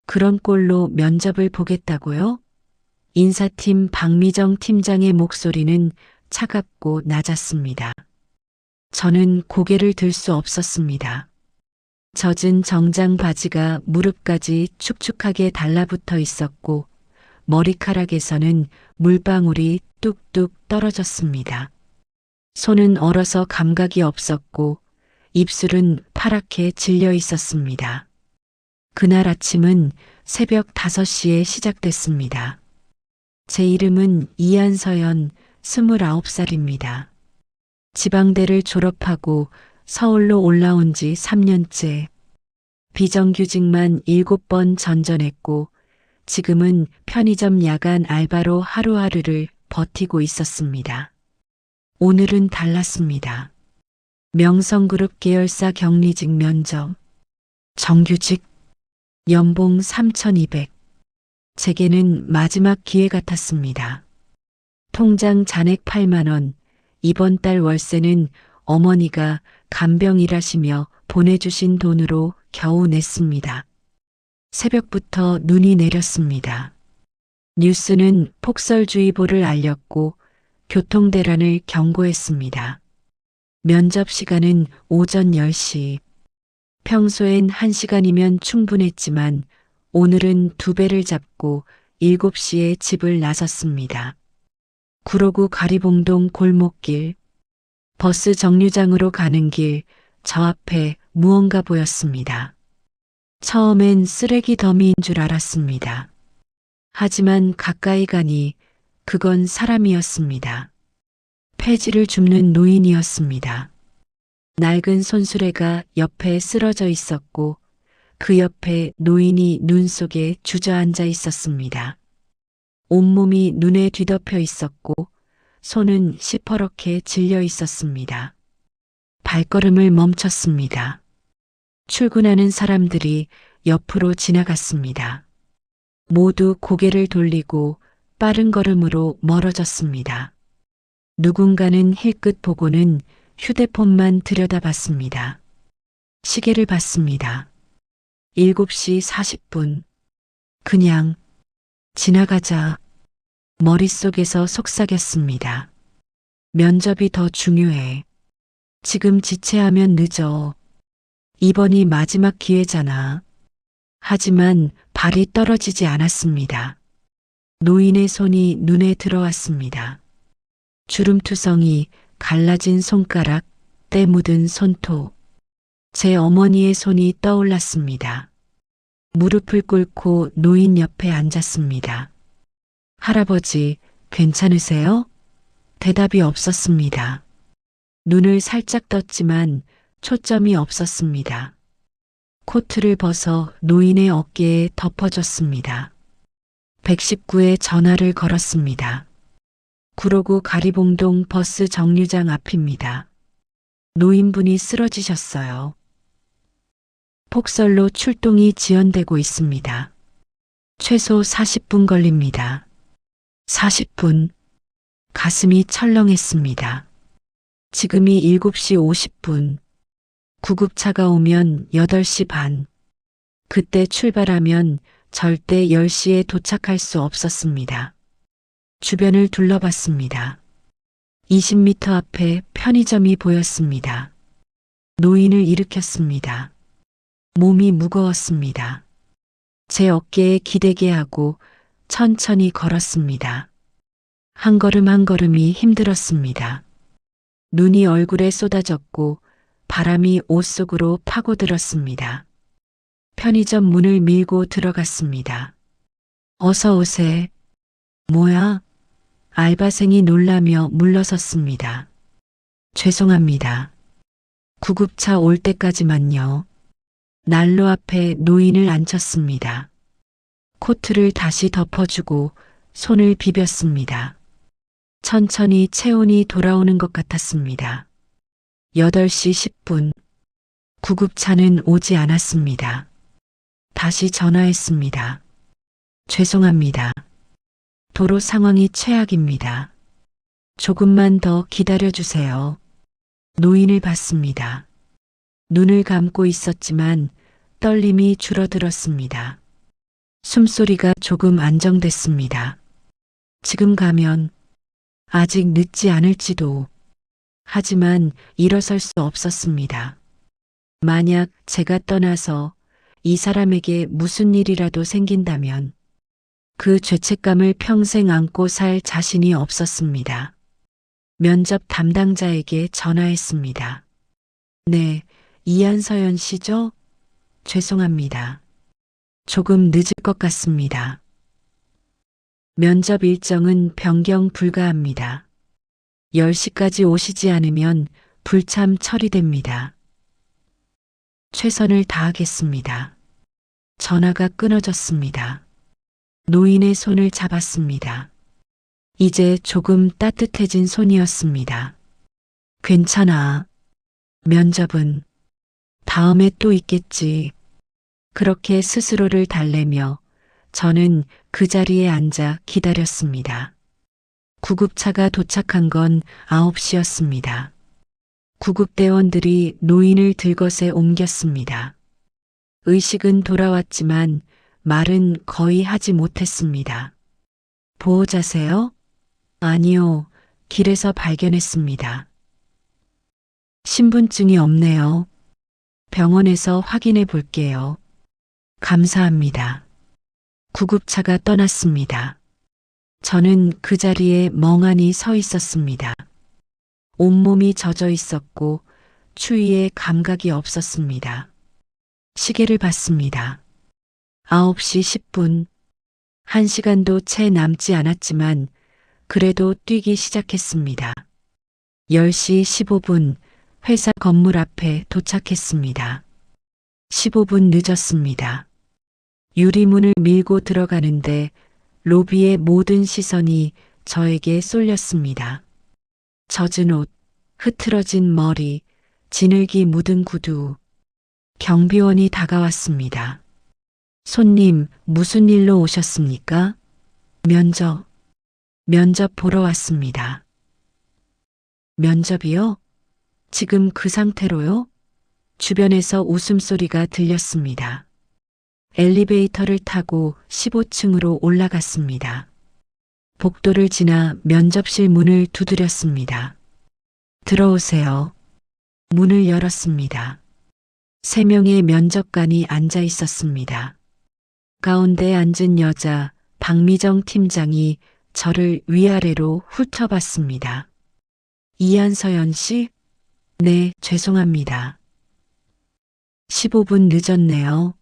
그런 꼴로 면접을 보겠다고요? 인사팀 박미정 팀장의 목소리는 차갑고 낮았습니다. 저는 고개를 들 수 없었습니다. 젖은 정장 바지가 무릎까지 축축하게 달라붙어 있었고 머리카락에서는 물방울이 뚝뚝 떨어졌습니다. 손은 얼어서 감각이 없었고 입술은 파랗게 질려 있었습니다. 그날 아침은 새벽 5시에 시작됐습니다. 제 이름은 이한서연 29살입니다. 지방대를 졸업하고 서울로 올라온 지 3년째. 비정규직만 7번 전전했고 지금은 편의점 야간 알바로 하루하루를 버티고 있었습니다. 오늘은 달랐습니다. 명성그룹 계열사 격리직 면접. 정규직. 연봉 3,200. 제게는 마지막 기회 같았습니다. 통장 잔액 8만 원. 이번 달 월세는 어머니가 간병 일하시며 보내주신 돈으로 겨우 냈습니다. 새벽부터 눈이 내렸습니다. 뉴스는 폭설주의보를 알렸고 교통대란을 경고했습니다. 면접 시간은 오전 10시. 평소엔 1시간이면 충분했지만 오늘은 2배를 잡고 7시에 집을 나섰습니다. 구로구 가리봉동 골목길. 버스 정류장으로 가는 길, 저 앞에 무언가 보였습니다. 처음엔 쓰레기 더미인 줄 알았습니다. 하지만 가까이 가니 그건 사람이었습니다. 폐지를 줍는 노인이었습니다. 낡은 손수레가 옆에 쓰러져 있었고 그 옆에 노인이 눈 속에 주저앉아 있었습니다. 온몸이 눈에 뒤덮여 있었고 손은 시퍼렇게 질려 있었습니다. 발걸음을 멈췄습니다. 출근하는 사람들이 옆으로 지나갔습니다. 모두 고개를 돌리고 빠른 걸음으로 멀어졌습니다. 누군가는 힐끗 보고는 휴대폰만 들여다봤습니다. 시계를 봤습니다. 7시 40분. 그냥 지나가자. 머릿속에서 속삭였습니다. 면접이 더 중요해. 지금 지체하면 늦어. 이번이 마지막 기회잖아. 하지만 발이 떨어지지 않았습니다. 노인의 손이 눈에 들어왔습니다. 주름투성이, 갈라진 손가락, 때 묻은 손톱. 제 어머니의 손이 떠올랐습니다. 무릎을 꿇고 노인 옆에 앉았습니다. 할아버지, 괜찮으세요? 대답이 없었습니다. 눈을 살짝 떴지만 초점이 없었습니다. 코트를 벗어 노인의 어깨에 덮어줬습니다. 119에 전화를 걸었습니다. 구로구 가리봉동 버스 정류장 앞입니다. 노인분이 쓰러지셨어요. 폭설로 출동이 지연되고 있습니다. 최소 40분 걸립니다. 40분. 가슴이 철렁했습니다. 지금이 7시 50분. 구급차가 오면 8시 반. 그때 출발하면 절대 10시에 도착할 수 없었습니다. 주변을 둘러봤습니다. 20m 앞에 편의점이 보였습니다. 노인을 일으켰습니다. 몸이 무거웠습니다. 제 어깨에 기대게 하고 천천히 걸었습니다. 한 걸음 한 걸음이 힘들었습니다. 눈이 얼굴에 쏟아졌고 바람이 옷 속으로 파고들었습니다. 편의점 문을 밀고 들어갔습니다. 어서 오세. 뭐야? 알바생이 놀라며 물러섰습니다. 죄송합니다. 구급차 올 때까지만요. 난로 앞에 노인을 앉혔습니다. 코트를 다시 덮어주고 손을 비볐습니다. 천천히 체온이 돌아오는 것 같았습니다. 8시 10분. 구급차는 오지 않았습니다. 다시 전화했습니다. 죄송합니다. 도로 상황이 최악입니다. 조금만 더 기다려주세요. 노인을 봤습니다. 눈을 감고 있었지만 떨림이 줄어들었습니다. 숨소리가 조금 안정됐습니다. 지금 가면 아직 늦지 않을지도. 하지만 일어설 수 없었습니다. 만약 제가 떠나서 이 사람에게 무슨 일이라도 생긴다면 그 죄책감을 평생 안고 살 자신이 없었습니다. 면접 담당자에게 전화했습니다. 네, 이한서연 씨죠? 죄송합니다. 조금 늦을 것 같습니다. 면접 일정은 변경 불가합니다. 10시까지 오시지 않으면 불참 처리됩니다. 최선을 다하겠습니다. 전화가 끊어졌습니다. 노인의 손을 잡았습니다. 이제 조금 따뜻해진 손이었습니다. 괜찮아. 면접은 다음에 또 있겠지. 그렇게 스스로를 달래며 저는 그 자리에 앉아 기다렸습니다. 구급차가 도착한 건 9시였습니다. 구급대원들이 노인을 들것에 옮겼습니다. 의식은 돌아왔지만 말은 거의 하지 못했습니다. 보호자세요? 아니요, 길에서 발견했습니다. 신분증이 없네요. 병원에서 확인해 볼게요. 감사합니다. 구급차가 떠났습니다. 저는 그 자리에 멍하니 서 있었습니다. 온몸이 젖어 있었고 추위에 감각이 없었습니다. 시계를 봤습니다. 9시 10분. 1시간도 채 남지 않았지만 그래도 뛰기 시작했습니다. 10시 15분 회사 건물 앞에 도착했습니다. 15분 늦었습니다. 유리문을 밀고 들어가는데 로비의 모든 시선이 저에게 쏠렸습니다. 젖은 옷, 흐트러진 머리, 진흙이 묻은 구두. 경비원이 다가왔습니다. 손님, 무슨 일로 오셨습니까? 면접 보러 왔습니다. 면접이요? 지금 그 상태로요? 주변에서 웃음소리가 들렸습니다. 엘리베이터를 타고 15층으로 올라갔습니다. 복도를 지나 면접실 문을 두드렸습니다. 들어오세요. 문을 열었습니다. 3명의 면접관이 앉아 있었습니다. 가운데 앉은 여자 박미정 팀장이 저를 위아래로 훑어봤습니다. 이한서연 씨? 네, 죄송합니다. 15분 늦었네요.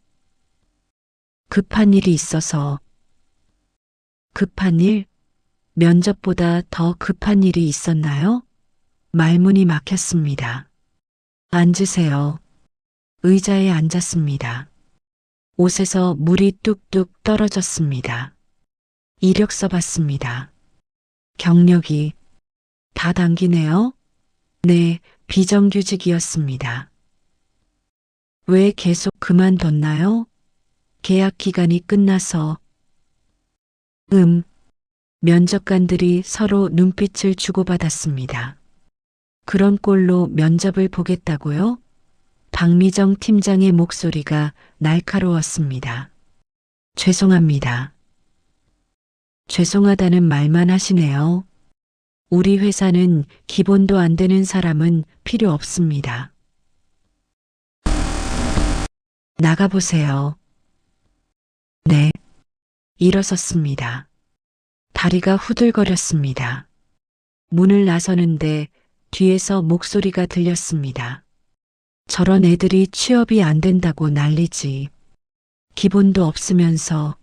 급한 일이 있어서. 급한 일? 면접보다 더 급한 일이 있었나요? 말문이 막혔습니다. 앉으세요. 의자에 앉았습니다. 옷에서 물이 뚝뚝 떨어졌습니다. 이력서 봤습니다. 경력이 다 당기네요? 네, 비정규직이었습니다. 왜 계속 그만뒀나요? 계약 기간이 끝나서. 면접관들이 서로 눈빛을 주고받았습니다. 그런 꼴로 면접을 보겠다고요? 박미정 팀장의 목소리가 날카로웠습니다. 죄송합니다. 죄송하다는 말만 하시네요. 우리 회사는 기본도 안 되는 사람은 필요 없습니다. 나가보세요. 네. 일어섰습니다. 다리가 후들거렸습니다. 문을 나서는데 뒤에서 목소리가 들렸습니다. 저런 애들이 취업이 안 된다고 난리지. 기본도 없으면서.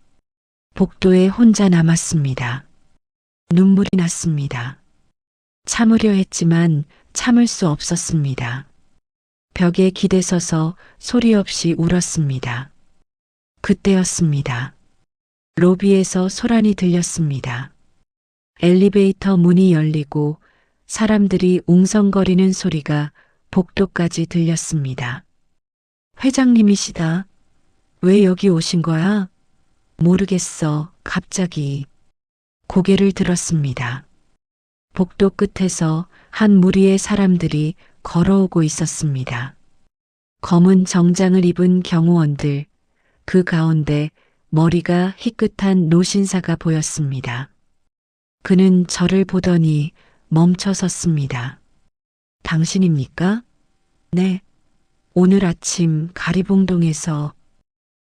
복도에 혼자 남았습니다. 눈물이 났습니다. 참으려 했지만 참을 수 없었습니다. 벽에 기대서서 소리 없이 울었습니다. 그때였습니다. 로비에서 소란이 들렸습니다. 엘리베이터 문이 열리고 사람들이 웅성거리는 소리가 복도까지 들렸습니다. 회장님이시다. 왜 여기 오신 거야? 모르겠어. 갑자기. 고개를 들었습니다. 복도 끝에서 한 무리의 사람들이 걸어오고 있었습니다. 검은 정장을 입은 경호원들, 그 가운데 머리가 희끗한 노신사가 보였습니다. 그는 저를 보더니 멈춰 섰습니다. 당신입니까? 네. 오늘 아침 가리봉동에서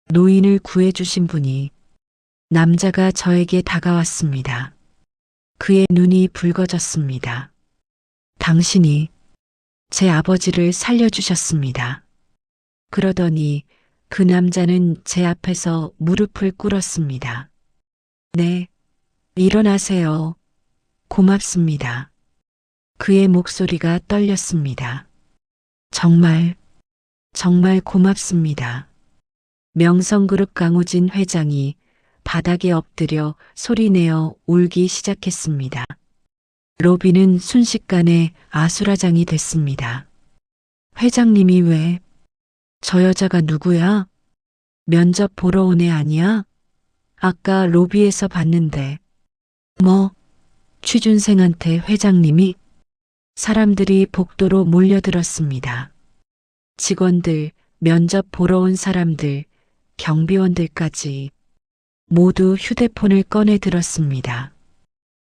노인을 구해주신 분이 남자가 저에게 다가왔습니다. 그의 눈이 붉어졌습니다. 당신이 제 아버지를 살려주셨습니다. 그러더니 그 남자는 제 앞에서 무릎을 꿇었습니다. 네, 일어나세요. 고맙습니다. 그의 목소리가 떨렸습니다. 정말 고맙습니다. 명성그룹 강우진 회장이 바닥에 엎드려 소리내어 울기 시작했습니다. 로비는 순식간에 아수라장이 됐습니다. 회장님이 왜? 저 여자가 누구야? 면접 보러 온 애 아니야? 아까 로비에서 봤는데. 뭐? 취준생한테 회장님이? 사람들이 복도로 몰려들었습니다. 직원들, 면접 보러 온 사람들, 경비원들까지 모두 휴대폰을 꺼내 들었습니다.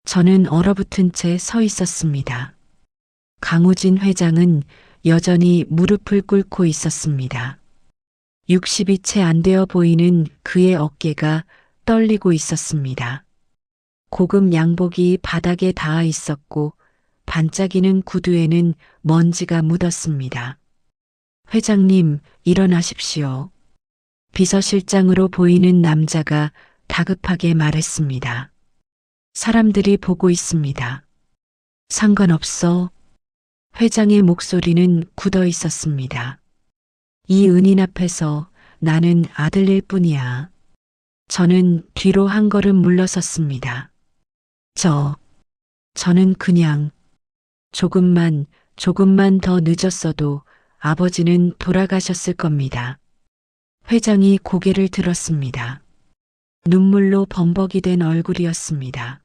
저는 얼어붙은 채 서 있었습니다. 강우진 회장은 여전히 무릎을 꿇고 있었습니다. 60이 채 안 되어 보이는 그의 어깨가 떨리고 있었습니다. 고급 양복이 바닥에 닿아 있었고 반짝이는 구두에는 먼지가 묻었습니다. 회장님, 일어나십시오. 비서실장으로 보이는 남자가 다급하게 말했습니다. 사람들이 보고 있습니다. 상관없어. 회장의 목소리는 굳어 있었습니다. 이 은인 앞에서 나는 아들일 뿐이야. 저는 뒤로 한 걸음 물러섰습니다. 저는 그냥 조금만 더 늦었어도 아버지는 돌아가셨을 겁니다. 회장이 고개를 들었습니다. 눈물로 범벅이 된 얼굴이었습니다.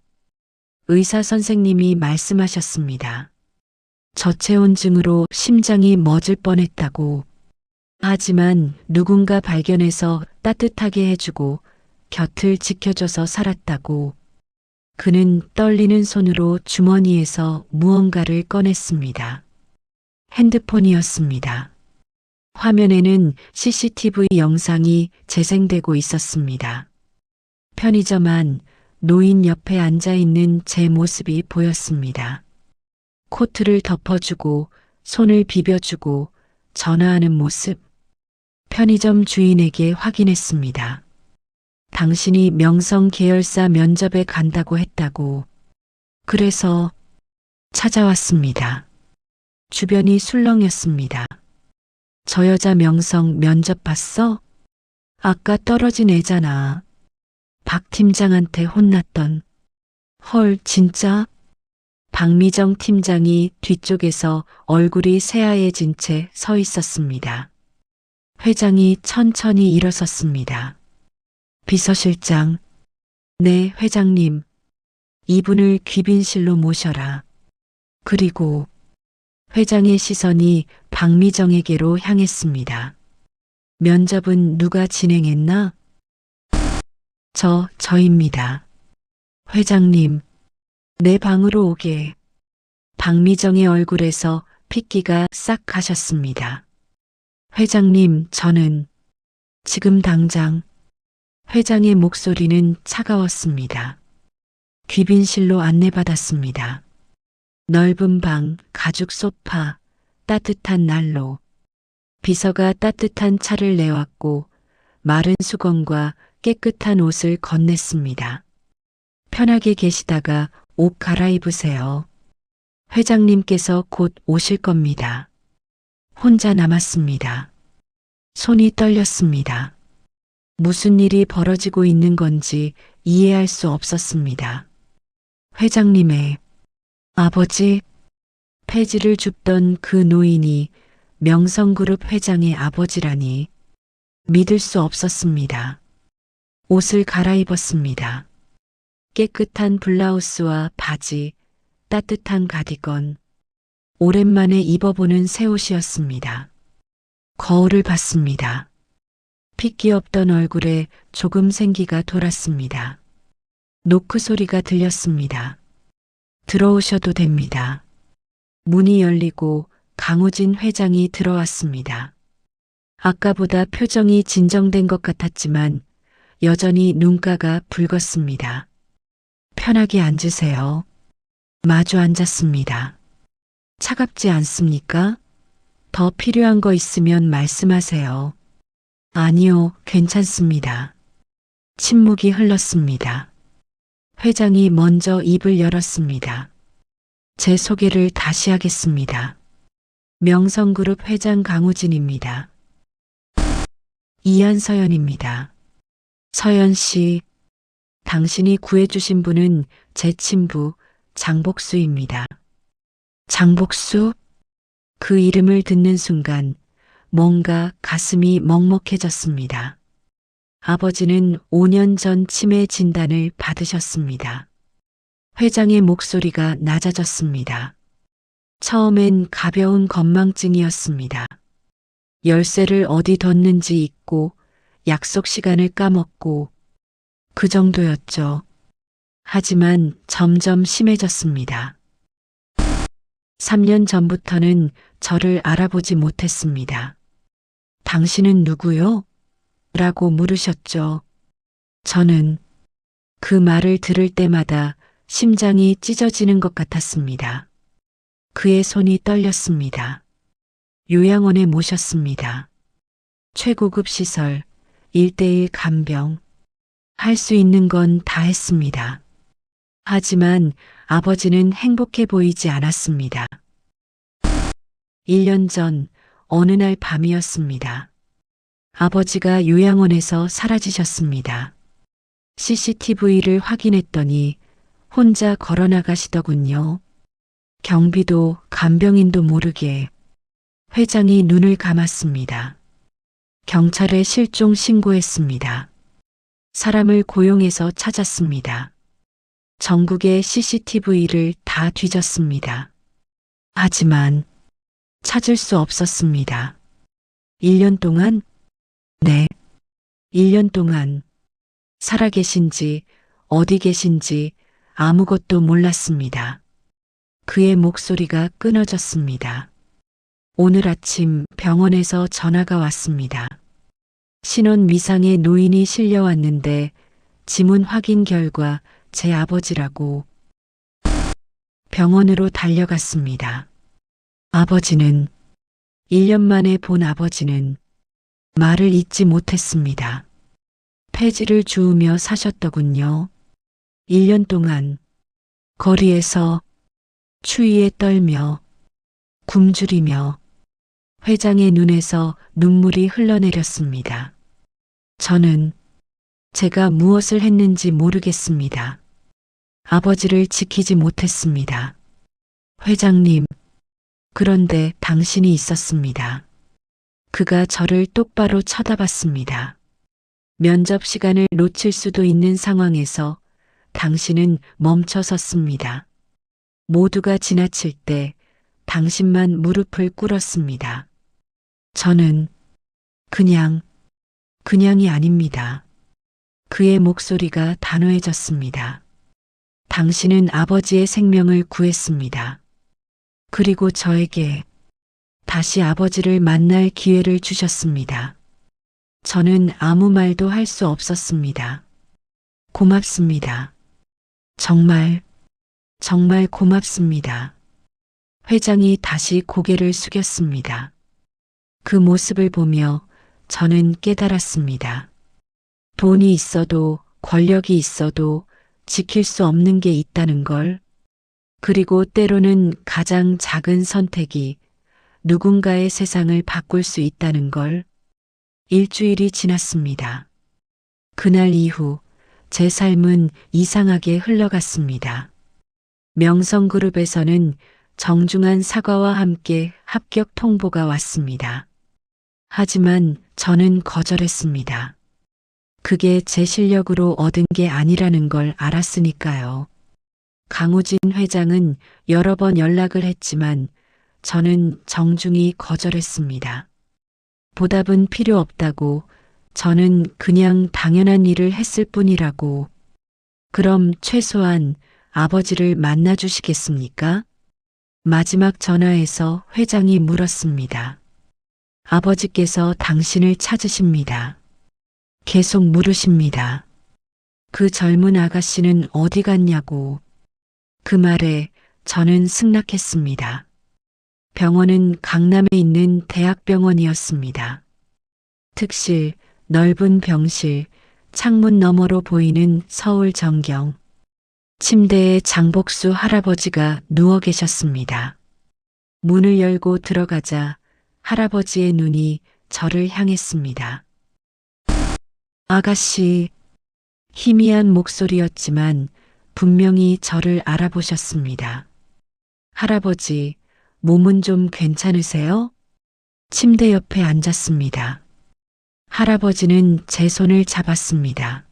의사 선생님이 말씀하셨습니다. 저체온증으로 심장이 멎을 뻔했다고. 하지만 누군가 발견해서 따뜻하게 해주고 곁을 지켜줘서 살았다고. 그는 떨리는 손으로 주머니에서 무언가를 꺼냈습니다. 핸드폰이었습니다. 화면에는 CCTV 영상이 재생되고 있었습니다. 편의점 안 노인 옆에 앉아 있는 제 모습이 보였습니다. 코트를 덮어주고 손을 비벼주고 전화하는 모습. 편의점 주인에게 확인했습니다. 당신이 명성 계열사 면접에 간다고 했다고. 그래서 찾아왔습니다. 주변이 술렁였습니다. 저 여자 명성 면접 봤어? 아까 떨어진 애잖아. 박 팀장한테 혼났던. 헐, 진짜? 박미정 팀장이 뒤쪽에서 얼굴이 새하얘진 채 서 있었습니다. 회장이 천천히 일어섰습니다. 비서실장. 네, 회장님. 이분을 귀빈실로 모셔라. 그리고 회장의 시선이 박미정에게로 향했습니다. 면접은 누가 진행했나? 저입니다. 회장님, 내 방으로 오게. 박미정의 얼굴에서 핏기가 싹 가셨습니다. 회장님, 저는 지금 당장. 회장의 목소리는 차가웠습니다. 귀빈실로 안내받았습니다. 넓은 방, 가죽 소파, 따뜻한 난로. 비서가 따뜻한 차를 내왔고 마른 수건과 깨끗한 옷을 건넸습니다. 편하게 계시다가 옷 갈아입으세요. 회장님께서 곧 오실 겁니다. 혼자 남았습니다. 손이 떨렸습니다. 무슨 일이 벌어지고 있는 건지 이해할 수 없었습니다. 회장님의 아버지, 폐지를 줍던 그 노인이 명성그룹 회장의 아버지라니 믿을 수 없었습니다. 옷을 갈아입었습니다. 깨끗한 블라우스와 바지, 따뜻한 가디건. 오랜만에 입어보는 새 옷이었습니다. 거울을 봤습니다. 핏기 없던 얼굴에 조금 생기가 돌았습니다. 노크 소리가 들렸습니다. 들어오셔도 됩니다. 문이 열리고 강우진 회장이 들어왔습니다. 아까보다 표정이 진정된 것 같았지만 여전히 눈가가 붉었습니다. 편하게 앉으세요. 마주 앉았습니다. 차갑지 않습니까? 더 필요한 거 있으면 말씀하세요. 아니요, 괜찮습니다. 침묵이 흘렀습니다. 회장이 먼저 입을 열었습니다. 제 소개를 다시 하겠습니다. 명성그룹 회장 강우진입니다. 이한서연입니다. 서연 씨, 당신이 구해주신 분은 제 친부 장복수입니다. 장복수? 그 이름을 듣는 순간 뭔가 가슴이 먹먹해졌습니다. 아버지는 5년 전 치매 진단을 받으셨습니다. 회장의 목소리가 낮아졌습니다. 처음엔 가벼운 건망증이었습니다. 열쇠를 어디 뒀는지 잊고 약속 시간을 까먹고 그 정도였죠. 하지만 점점 심해졌습니다. 3년 전부터는 저를 알아보지 못했습니다. 당신은 누구요? 라고 물으셨죠. 저는 그 말을 들을 때마다 심장이 찢어지는 것 같았습니다. 그의 손이 떨렸습니다. 요양원에 모셨습니다. 최고급 시설, 1:1 간병. 할 수 있는 건 다 했습니다. 하지만 아버지는 행복해 보이지 않았습니다. 1년 전 어느 날 밤이었습니다. 아버지가 요양원에서 사라지셨습니다. CCTV를 확인했더니 혼자 걸어 나가시더군요. 경비도 간병인도 모르게. 회장이 눈을 감았습니다. 경찰에 실종 신고했습니다. 사람을 고용해서 찾았습니다. 전국의 CCTV를 다 뒤졌습니다. 하지만 찾을 수 없었습니다. 1년 동안? 네. 1년 동안 살아계신지 어디 계신지 아무것도 몰랐습니다. 그의 목소리가 끊어졌습니다. 오늘 아침 병원에서 전화가 왔습니다. 신원 미상의 노인이 실려왔는데 지문 확인 결과 제 아버지라고. 병원으로 달려갔습니다. 아버지는 1년 만에 본 아버지는 말을 잇지 못했습니다. 폐지를 주우며 사셨더군요. 1년 동안 거리에서 추위에 떨며 굶주리며. 회장의 눈에서 눈물이 흘러내렸습니다. 저는 제가 무엇을 했는지 모르겠습니다. 아버지를 지키지 못했습니다. 회장님, 그런데 당신이 있었습니다. 그가 저를 똑바로 쳐다봤습니다. 면접 시간을 놓칠 수도 있는 상황에서 당신은 멈춰 섰습니다. 모두가 지나칠 때 당신만 무릎을 꿇었습니다. 저는 그냥이 아닙니다. 그의 목소리가 단호해졌습니다. 당신은 아버지의 생명을 구했습니다. 그리고 저에게 다시 아버지를 만날 기회를 주셨습니다. 저는 아무 말도 할 수 없었습니다. 고맙습니다. 정말 고맙습니다. 회장이 다시 고개를 숙였습니다. 그 모습을 보며 저는 깨달았습니다. 돈이 있어도 권력이 있어도 지킬 수 없는 게 있다는 걸. 그리고 때로는 가장 작은 선택이 누군가의 세상을 바꿀 수 있다는 걸. 일주일이 지났습니다. 그날 이후 제 삶은 이상하게 흘러갔습니다. 명성그룹에서는 정중한 사과와 함께 합격 통보가 왔습니다. 하지만 저는 거절했습니다. 그게 제 실력으로 얻은 게 아니라는 걸 알았으니까요. 강우진 회장은 여러 번 연락을 했지만 저는 정중히 거절했습니다. 보답은 필요 없다고 저는 그냥 당연한 일을 했을 뿐이라고. 그럼 최소한 아버지를 만나 주시겠습니까? 마지막 전화에서 회장이 물었습니다. 아버지께서 당신을 찾으십니다. 계속 물으십니다. 그 젊은 아가씨는 어디 갔냐고. 그 말에 저는 승낙했습니다. 병원은 강남에 있는 대학병원이었습니다. 특실, 넓은 병실, 창문 너머로 보이는 서울 전경. 침대에 장복수 할아버지가 누워 계셨습니다. 문을 열고 들어가자 할아버지의 눈이 저를 향했습니다. 아가씨, 희미한 목소리였지만 분명히 저를 알아보셨습니다. 할아버지, 몸은 좀 괜찮으세요? 침대 옆에 앉았습니다. 할아버지는 제 손을 잡았습니다.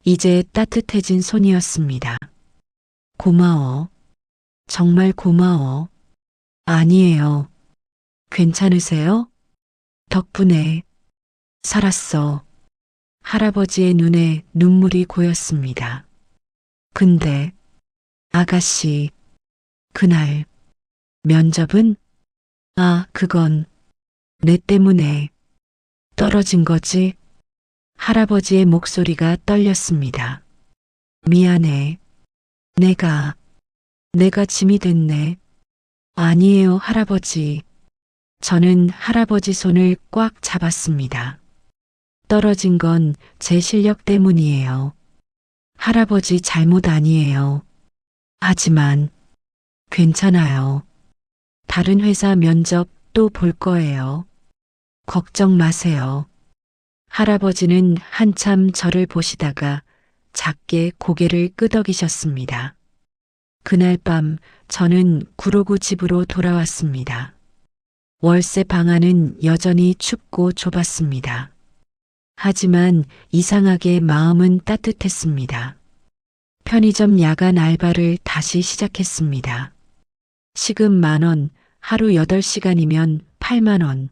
이제 따뜻해진 손이었습니다. 고마워. 정말 고마워. 아니에요. 괜찮으세요? 덕분에 살았어. 할아버지의 눈에 눈물이 고였습니다. 근데 아가씨, 그날 면접은? 아, 그건 내 때문에 떨어진 거지? 할아버지의 목소리가 떨렸습니다. 미안해. 내가 짐이 됐네. 아니에요, 할아버지. 저는 할아버지 손을 꽉 잡았습니다. 떨어진 건 제 실력 때문이에요. 할아버지 잘못 아니에요. 하지만 괜찮아요. 다른 회사 면접 또 볼 거예요. 걱정 마세요. 할아버지는 한참 저를 보시다가 작게 고개를 끄덕이셨습니다. 그날 밤 저는 구로구 집으로 돌아왔습니다. 월세 방안은 여전히 춥고 좁았습니다. 하지만 이상하게 마음은 따뜻했습니다. 편의점 야간 알바를 다시 시작했습니다. 시급 10,000원, 하루 8시간이면 80,000원,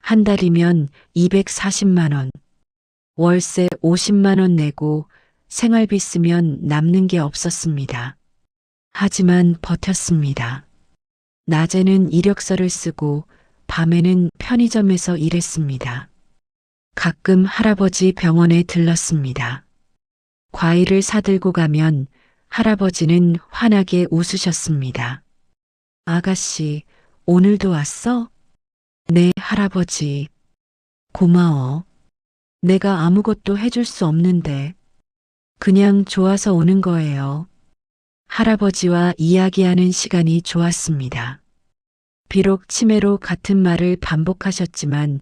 한 달이면 240만 원, 월세 50만 원 내고 생활비 쓰면 남는 게 없었습니다. 하지만 버텼습니다. 낮에는 이력서를 쓰고 밤에는 편의점에서 일했습니다. 가끔 할아버지 병원에 들렀습니다. 과일을 사들고 가면 할아버지는 환하게 웃으셨습니다. 아가씨, 오늘도 왔어? 네, 할아버지. 고마워. 내가 아무것도 해줄 수 없는데 그냥 좋아서 오는 거예요. 할아버지와 이야기하는 시간이 좋았습니다. 비록 치매로 같은 말을 반복하셨지만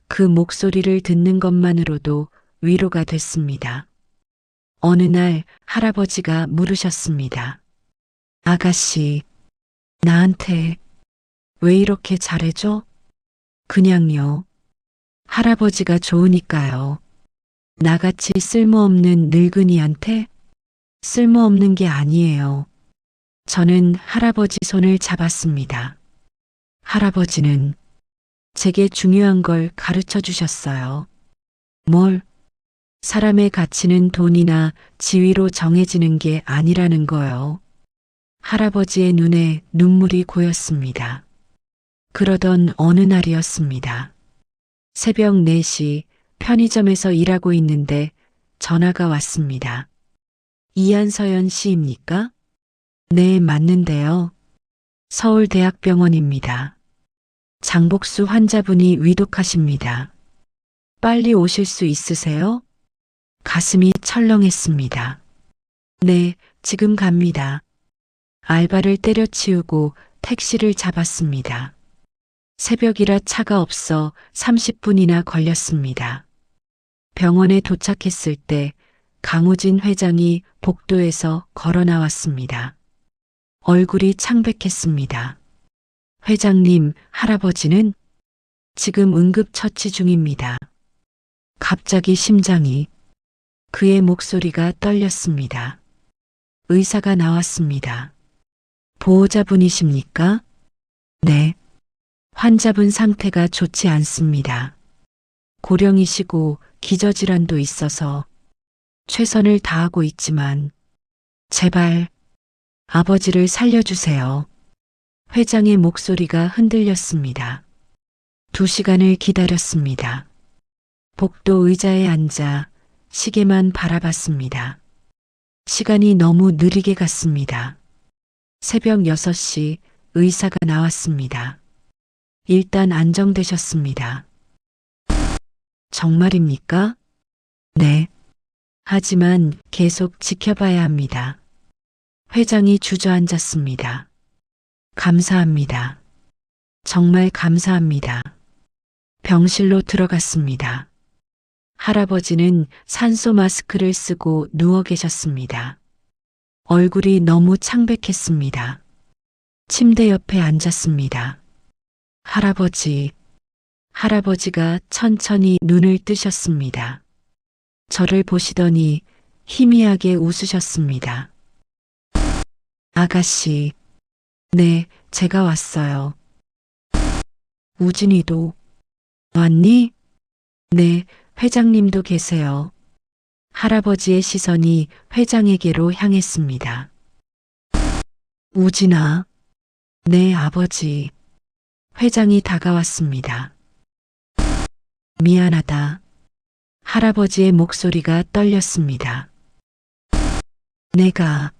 그 목소리를 듣는 것만으로도 위로가 됐습니다. 어느 날 할아버지가 물으셨습니다. 아가씨, 나한테 왜 이렇게 잘해줘? 그냥요. 할아버지가 좋으니까요. 나같이 쓸모없는 늙은이한테? 쓸모없는 게 아니에요. 저는 할아버지 손을 잡았습니다. 할아버지는 제게 중요한 걸 가르쳐 주셨어요. 뭘? 사람의 가치는 돈이나 지위로 정해지는 게 아니라는 거요. 할아버지의 눈에 눈물이 고였습니다. 그러던 어느 날이었습니다. 새벽 4시 편의점에서 일하고 있는데 전화가 왔습니다. 이한서연 씨입니까? 네, 맞는데요. 서울대학병원입니다. 장복수 환자분이 위독하십니다. 빨리 오실 수 있으세요? 가슴이 철렁했습니다. 네, 지금 갑니다. 알바를 때려치우고 택시를 잡았습니다. 새벽이라 차가 없어 30분이나 걸렸습니다. 병원에 도착했을 때 강우진 회장이 복도에서 걸어 나왔습니다. 얼굴이 창백했습니다. 회장님, 할아버지는 지금 응급처치 중입니다. 갑자기 심장이 그의 목소리가 떨렸습니다. 의사가 나왔습니다. 보호자분이십니까? 네. 환자분 상태가 좋지 않습니다. 고령이시고 기저질환도 있어서 최선을 다하고 있지만 제발 아버지를 살려주세요. 회장의 목소리가 흔들렸습니다. 2시간을 기다렸습니다. 복도 의자에 앉아 시계만 바라봤습니다. 시간이 너무 느리게 갔습니다. 새벽 6시 의사가 나왔습니다. 일단 안정되셨습니다. 정말입니까? 네. 하지만 계속 지켜봐야 합니다. 회장이 주저앉았습니다. 감사합니다. 정말 감사합니다. 병실로 들어갔습니다. 할아버지는 산소 마스크를 쓰고 누워 계셨습니다. 얼굴이 너무 창백했습니다. 침대 옆에 앉았습니다. 할아버지가 천천히 눈을 뜨셨습니다. 저를 보시더니 희미하게 웃으셨습니다. 아가씨, 네, 제가 왔어요. 우진이도 왔니? 네, 회장님도 계세요. 할아버지의 시선이 회장에게로 향했습니다. 우진아. 네, 아버지. 회장이 다가왔습니다. 미안하다. 할아버지의 목소리가 떨렸습니다. 내가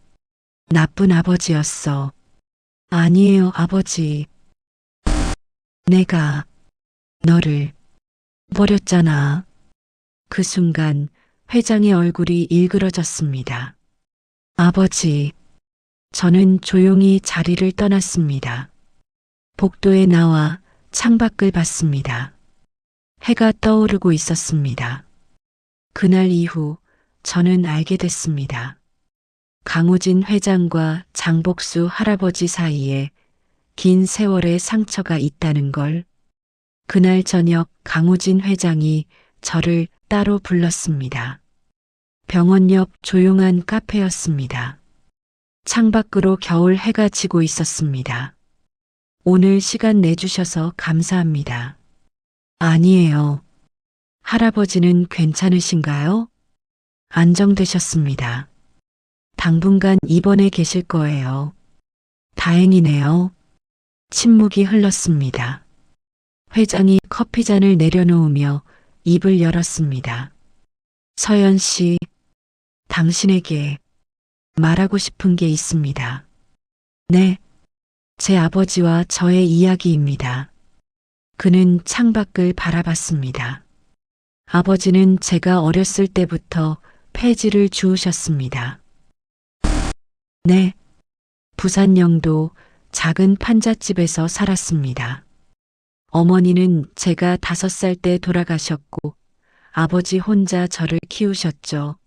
나쁜 아버지였어. 아니에요, 아버지. 내가 너를 버렸잖아. 그 순간 회장의 얼굴이 일그러졌습니다. 아버지, 저는 조용히 자리를 떠났습니다. 복도에 나와 창밖을 봤습니다. 해가 떠오르고 있었습니다. 그날 이후 저는 알게 됐습니다. 강우진 회장과 장복수 할아버지 사이에 긴 세월의 상처가 있다는 걸. 그날 저녁 강우진 회장이 저를 따로 불렀습니다. 병원 옆 조용한 카페였습니다. 창밖으로 겨울 해가 지고 있었습니다. 오늘 시간 내주셔서 감사합니다. 아니에요. 할아버지는 괜찮으신가요? 안정되셨습니다. 당분간 입원해 계실 거예요. 다행이네요. 침묵이 흘렀습니다. 회장이 커피잔을 내려놓으며 입을 열었습니다. 서연 씨, 당신에게 말하고 싶은 게 있습니다. 네, 제 아버지와 저의 이야기입니다. 그는 창밖을 바라봤습니다. 아버지는 제가 어렸을 때부터 폐지를 주우셨습니다. 네, 부산 영도 작은 판잣집에서 살았습니다. 어머니는 제가 5살 때 돌아가셨고 아버지 혼자 저를 키우셨죠.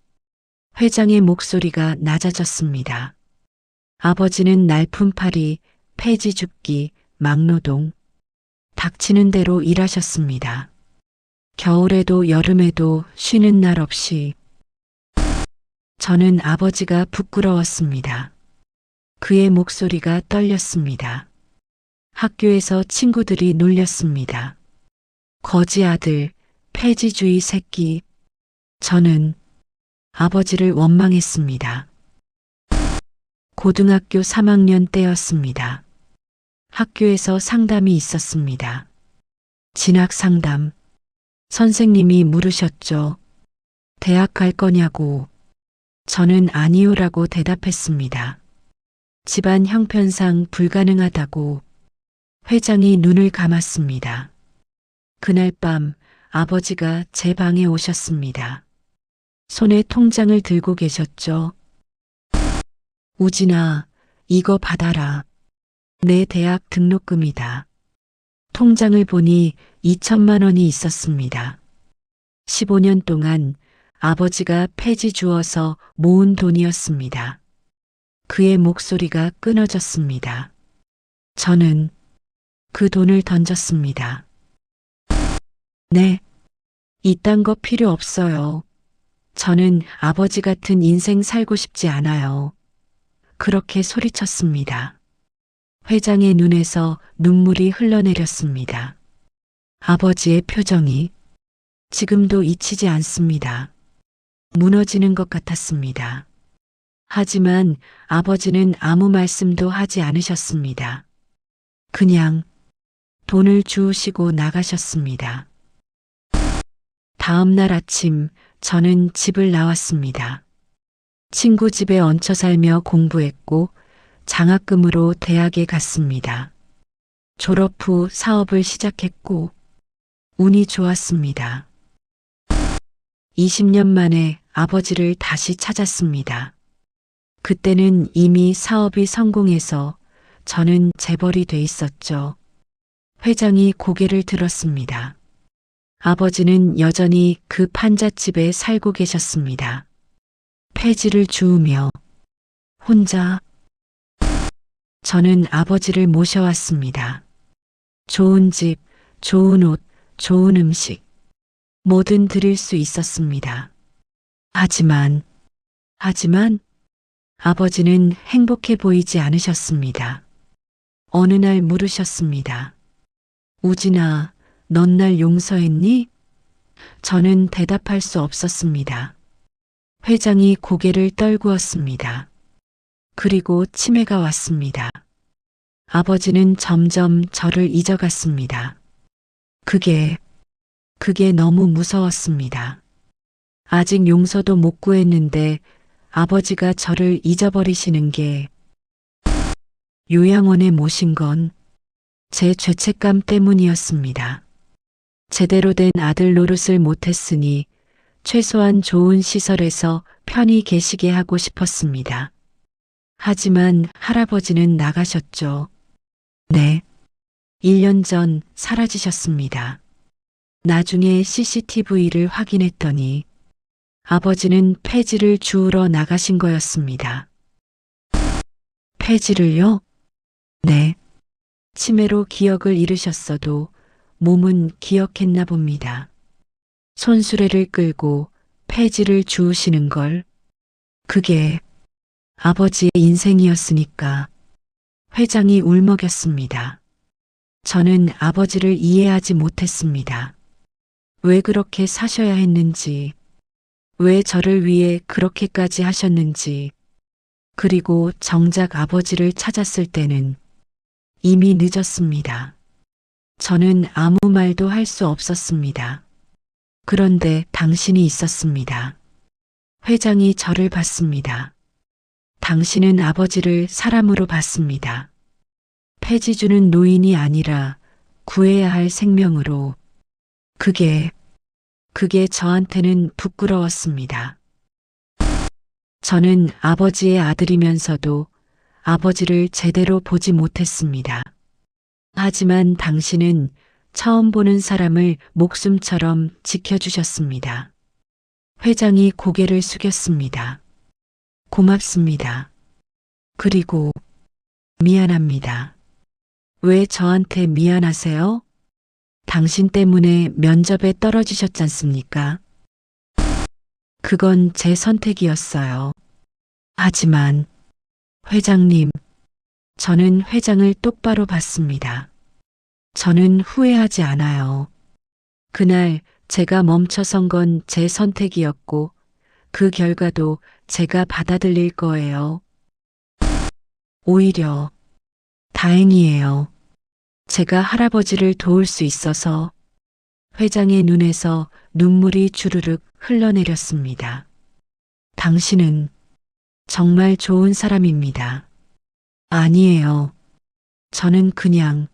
회장의 목소리가 낮아졌습니다. 아버지는 날품팔이, 폐지 줍기, 막노동, 닥치는 대로 일하셨습니다. 겨울에도 여름에도 쉬는 날 없이. 저는 아버지가 부끄러웠습니다. 그의 목소리가 떨렸습니다. 학교에서 친구들이 놀렸습니다. 거지 아들, 폐지주의 새끼. 저는 아버지를 원망했습니다. 고등학교 3학년 때였습니다. 학교에서 상담이 있었습니다. 진학 상담. 선생님이 물으셨죠. 대학 갈 거냐고. 저는 아니요라고 대답했습니다. 집안 형편상 불가능하다고. 회장이 눈을 감았습니다. 그날 밤 아버지가 제 방에 오셨습니다. 손에 통장을 들고 계셨죠. 우진아, 이거 받아라. 내 대학 등록금이다. 통장을 보니 2천만 원이 있었습니다. 15년 동안 아버지가 폐지 주어서 모은 돈이었습니다. 그의 목소리가 끊어졌습니다. 저는 그 돈을 던졌습니다. 네, 이딴 거 필요 없어요. 저는 아버지 같은 인생 살고 싶지 않아요. 그렇게 소리쳤습니다. 회장의 눈에서 눈물이 흘러내렸습니다. 아버지의 표정이 지금도 잊히지 않습니다. 무너지는 것 같았습니다. 하지만 아버지는 아무 말씀도 하지 않으셨습니다. 그냥 돈을 주우시고 나가셨습니다. 다음 날 아침 저는 집을 나왔습니다. 친구 집에 얹혀 살며 공부했고 장학금으로 대학에 갔습니다. 졸업 후 사업을 시작했고 운이 좋았습니다. 20년 만에 아버지를 다시 찾았습니다. 그때는 이미 사업이 성공해서 저는 재벌이 돼 있었죠. 회장이 고개를 들었습니다. 아버지는 여전히 그 판잣집에 살고 계셨습니다. 폐지를 주우며 혼자. 저는 아버지를 모셔왔습니다. 좋은 집, 좋은 옷, 좋은 음식, 뭐든 드릴 수 있었습니다. 하지만 아버지는 행복해 보이지 않으셨습니다. 어느 날 물으셨습니다. 우진아, 넌 날 용서했니? 저는 대답할 수 없었습니다. 회장이 고개를 떨구었습니다. 그리고 치매가 왔습니다. 아버지는 점점 저를 잊어갔습니다. 그게 너무 무서웠습니다. 아직 용서도 못 구했는데 아버지가 저를 잊어버리시는 게 요양원에 모신 건 제 죄책감 때문이었습니다. 제대로 된 아들 노릇을 못했으니 최소한 좋은 시설에서 편히 계시게 하고 싶었습니다. 하지만 할아버지는 나가셨죠. 네. 1년 전 사라지셨습니다. 나중에 CCTV를 확인했더니 아버지는 폐지를 주우러 나가신 거였습니다. 폐지를요? 네. 치매로 기억을 잃으셨어도 몸은 기억했나 봅니다. 손수레를 끌고 폐지를 주우시는 걸. 그게 아버지의 인생이었으니까. 회장이 울먹였습니다. 저는 아버지를 이해하지 못했습니다. 왜 그렇게 사셔야 했는지, 왜 저를 위해 그렇게까지 하셨는지, 그리고 정작 아버지를 찾았을 때는 이미 늦었습니다. 저는 아무 말도 할 수 없었습니다. 그런데 당신이 있었습니다. 회장이 저를 봤습니다. 당신은 아버지를 사람으로 봤습니다. 폐지 주는 노인이 아니라 구해야 할 생명으로. 그게 저한테는 부끄러웠습니다. 저는 아버지의 아들이면서도 아버지를 제대로 보지 못했습니다. 하지만 당신은 처음 보는 사람을 목숨처럼 지켜주셨습니다. 회장이 고개를 숙였습니다. 고맙습니다. 그리고 미안합니다. 왜 저한테 미안하세요? 당신 때문에 면접에 떨어지셨잖습니까? 그건 제 선택이었어요. 하지만 회장님, 저는 회장을 똑바로 봤습니다. 저는 후회하지 않아요. 그날 제가 멈춰선 건 제 선택이었고 그 결과도 제가 받아들일 거예요. 오히려 다행이에요. 제가 할아버지를 도울 수 있어서. 회장의 눈에서 눈물이 주르륵 흘러내렸습니다. 당신은 정말 좋은 사람입니다. 아니에요. 저는 그냥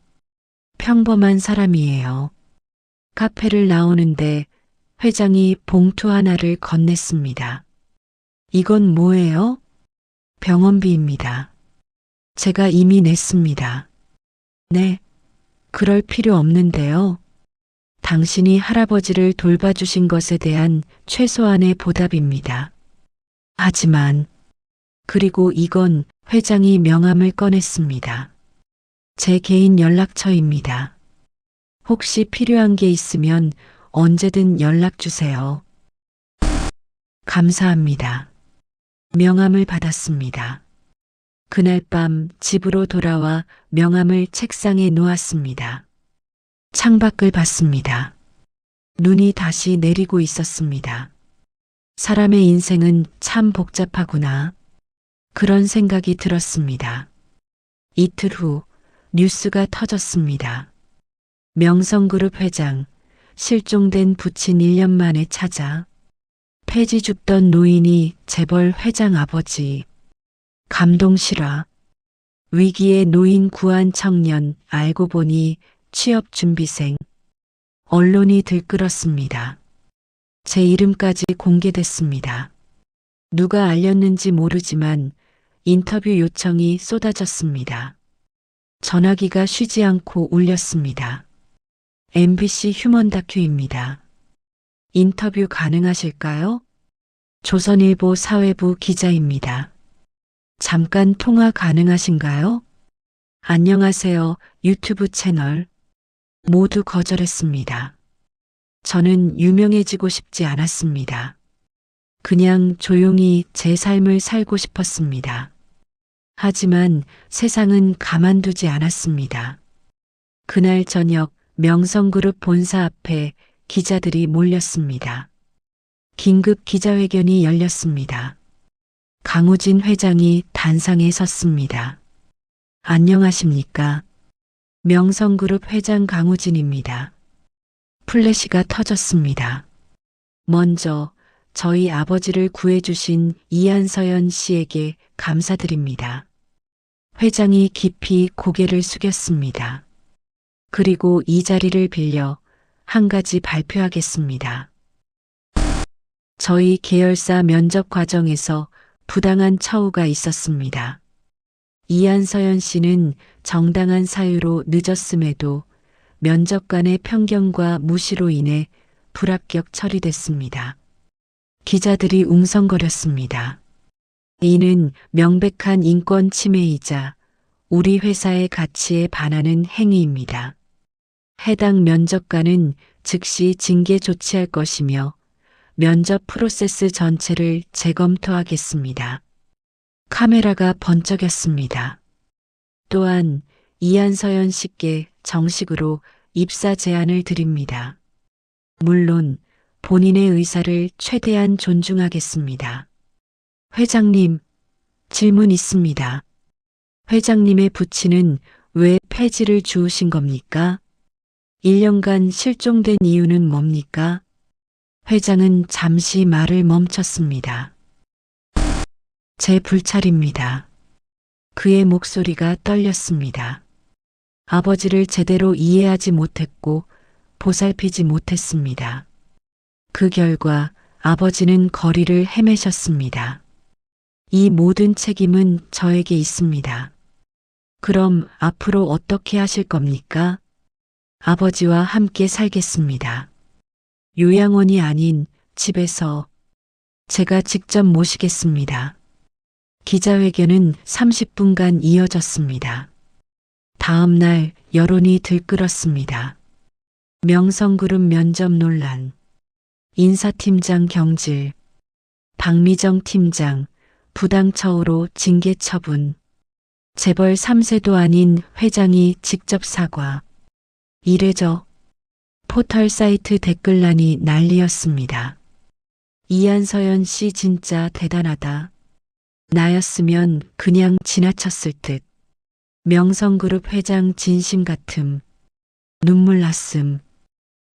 평범한 사람이에요. 카페를 나오는데 회장이 봉투 하나를 건넸습니다. 이건 뭐예요? 병원비입니다. 제가 이미 냈습니다. 네, 그럴 필요 없는데요. 당신이 할아버지를 돌봐주신 것에 대한 최소한의 보답입니다. 하지만, 그리고 이건 회장이 명함을 꺼냈습니다. 제 개인 연락처입니다. 혹시 필요한 게 있으면 언제든 연락 주세요. 감사합니다. 명함을 받았습니다. 그날 밤 집으로 돌아와 명함을 책상에 놓았습니다. 창밖을 봤습니다. 눈이 다시 내리고 있었습니다. 사람의 인생은 참 복잡하구나. 그런 생각이 들었습니다. 이틀 후 뉴스가 터졌습니다. 명성그룹 회장, 실종된 부친 1년 만에 찾아. 폐지 줍던 노인이 재벌 회장 아버지. 감동 실화. 위기의 노인 구한 청년, 알고 보니 취업 준비생. 언론이 들끓었습니다. 제 이름까지 공개됐습니다. 누가 알렸는지 모르지만 인터뷰 요청이 쏟아졌습니다. 전화기가 쉬지 않고 울렸습니다. MBC 휴먼 다큐입니다. 인터뷰 가능하실까요? 조선일보 사회부 기자입니다. 잠깐 통화 가능하신가요? 안녕하세요. 유튜브 채널. 모두 거절했습니다. 저는 유명해지고 싶지 않았습니다. 그냥 조용히 제 삶을 살고 싶었습니다. 하지만 세상은 가만두지 않았습니다. 그날 저녁 명성그룹 본사 앞에 기자들이 몰렸습니다. 긴급 기자회견이 열렸습니다. 강우진 회장이 단상에 섰습니다. 안녕하십니까? 명성그룹 회장 강우진입니다. 플래시가 터졌습니다. 먼저 저희 아버지를 구해주신 이한서연 씨에게 감사드립니다. 회장이 깊이 고개를 숙였습니다. 그리고 이 자리를 빌려 한 가지 발표하겠습니다. 저희 계열사 면접 과정에서 부당한 처우가 있었습니다. 이한서연 씨는 정당한 사유로 늦었음에도 면접관의 편견과 무시로 인해 불합격 처리됐습니다. 기자들이 웅성거렸습니다. 이는 명백한 인권 침해이자 우리 회사의 가치에 반하는 행위입니다. 해당 면접관은 즉시 징계 조치할 것이며 면접 프로세스 전체를 재검토하겠습니다. 카메라가 번쩍였습니다. 또한 이한서연 씨께 정식으로 입사 제안을 드립니다. 물론 본인의 의사를 최대한 존중하겠습니다. 회장님, 질문 있습니다. 회장님의 부친은 왜 폐지를 주우신 겁니까? 1년간 실종된 이유는 뭡니까? 회장은 잠시 말을 멈췄습니다. 제 불찰입니다. 그의 목소리가 떨렸습니다. 아버지를 제대로 이해하지 못했고 보살피지 못했습니다. 그 결과 아버지는 거리를 헤매셨습니다. 이 모든 책임은 저에게 있습니다. 그럼 앞으로 어떻게 하실 겁니까? 아버지와 함께 살겠습니다. 요양원이 아닌 집에서 제가 직접 모시겠습니다. 기자회견은 30분간 이어졌습니다. 다음 날 여론이 들끓었습니다. 명성그룹 면접 논란, 인사팀장 경질, 박미정 팀장 부당 처우로 징계 처분, 재벌 3세도 아닌 회장이 직접 사과, 이래저 포털 사이트 댓글란이 난리였습니다. 이한서연 씨 진짜 대단하다. 나였으면 그냥 지나쳤을 듯. 명성그룹 회장 진심 같음. 눈물 났음.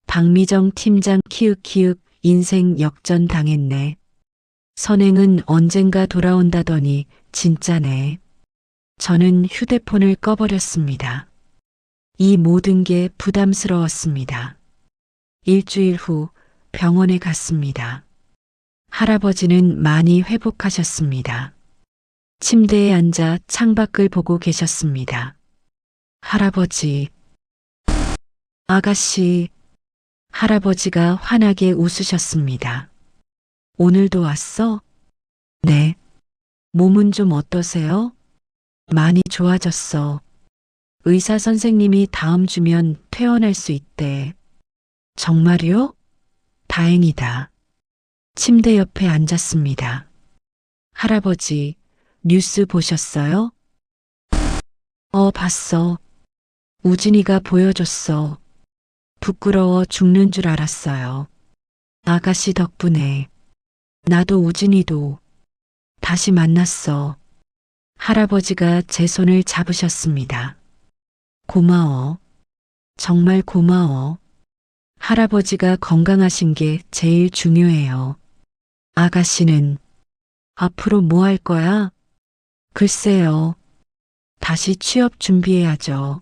박미정 팀장 키읔키읔 인생 역전 당했네. 선행은 언젠가 돌아온다더니 진짜네. 저는 휴대폰을 꺼버렸습니다. 이 모든 게 부담스러웠습니다. 일주일 후 병원에 갔습니다. 할아버지는 많이 회복하셨습니다. 침대에 앉아 창밖을 보고 계셨습니다. 할아버지, 아가씨, 할아버지가 환하게 웃으셨습니다. 오늘도 왔어? 네. 몸은 좀 어떠세요? 많이 좋아졌어. 의사 선생님이 다음 주면 퇴원할 수 있대. 정말요? 다행이다. 침대 옆에 앉았습니다. 할아버지, 뉴스 보셨어요? 봤어. 우진이가 보여줬어. 부끄러워 죽는 줄 알았어요. 아가씨 덕분에 나도 우진이도 다시 만났어. 할아버지가 제 손을 잡으셨습니다. 고마워. 정말 고마워. 할아버지가 건강하신 게 제일 중요해요. 아가씨는 앞으로 뭐 할 거야? 글쎄요. 다시 취업 준비해야죠.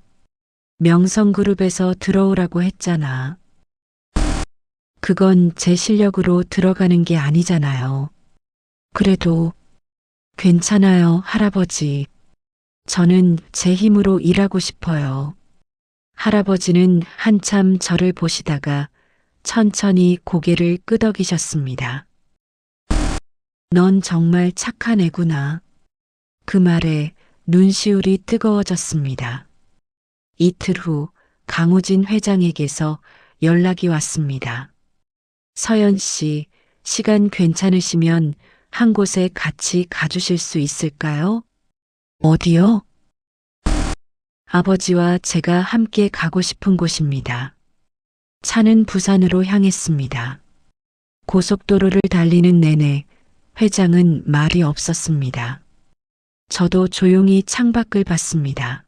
명성그룹에서 들어오라고 했잖아. 그건 제 실력으로 들어가는 게 아니잖아요. 그래도 괜찮아요, 할아버지. 저는 제 힘으로 일하고 싶어요. 할아버지는 한참 저를 보시다가 천천히 고개를 끄덕이셨습니다. 넌 정말 착한 애구나. 그 말에 눈시울이 뜨거워졌습니다. 이틀 후 강우진 회장에게서 연락이 왔습니다. 서연 씨, 시간 괜찮으시면 한 곳에 같이 가주실 수 있을까요? 어디요? 아버지와 제가 함께 가고 싶은 곳입니다. 차는 부산으로 향했습니다. 고속도로를 달리는 내내 회장은 말이 없었습니다. 저도 조용히 창밖을 봤습니다.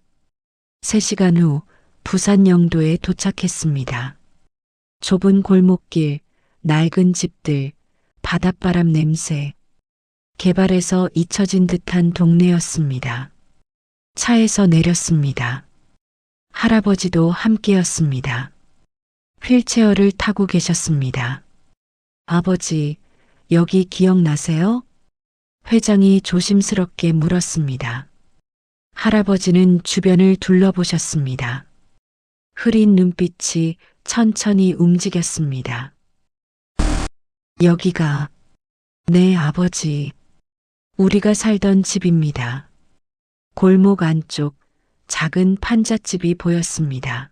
3시간 후 부산 영도에 도착했습니다. 좁은 골목길, 낡은 집들, 바닷바람 냄새, 개발에서 잊혀진 듯한 동네였습니다. 차에서 내렸습니다. 할아버지도 함께였습니다. 휠체어를 타고 계셨습니다. 아버지, 여기 기억나세요? 회장이 조심스럽게 물었습니다. 할아버지는 주변을 둘러보셨습니다. 흐린 눈빛이 천천히 움직였습니다. 여기가 네, 아버지. 우리가 살던 집입니다. 골목 안쪽 작은 판잣집이 보였습니다.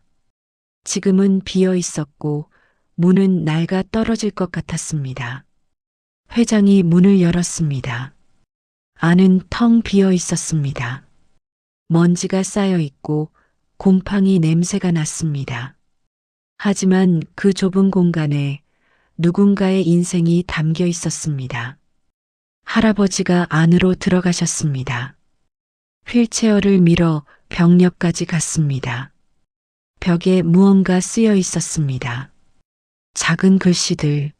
지금은 비어 있었고 문은 낡아 떨어질 것 같았습니다. 회장이 문을 열었습니다. 안은 텅 비어 있었습니다. 먼지가 쌓여 있고 곰팡이 냄새가 났습니다. 하지만 그 좁은 공간에 누군가의 인생이 담겨 있었습니다. 할아버지가 안으로 들어가셨습니다. 휠체어를 밀어 벽옆까지 갔습니다. 벽에 무언가 쓰여 있었습니다. 작은 글씨들.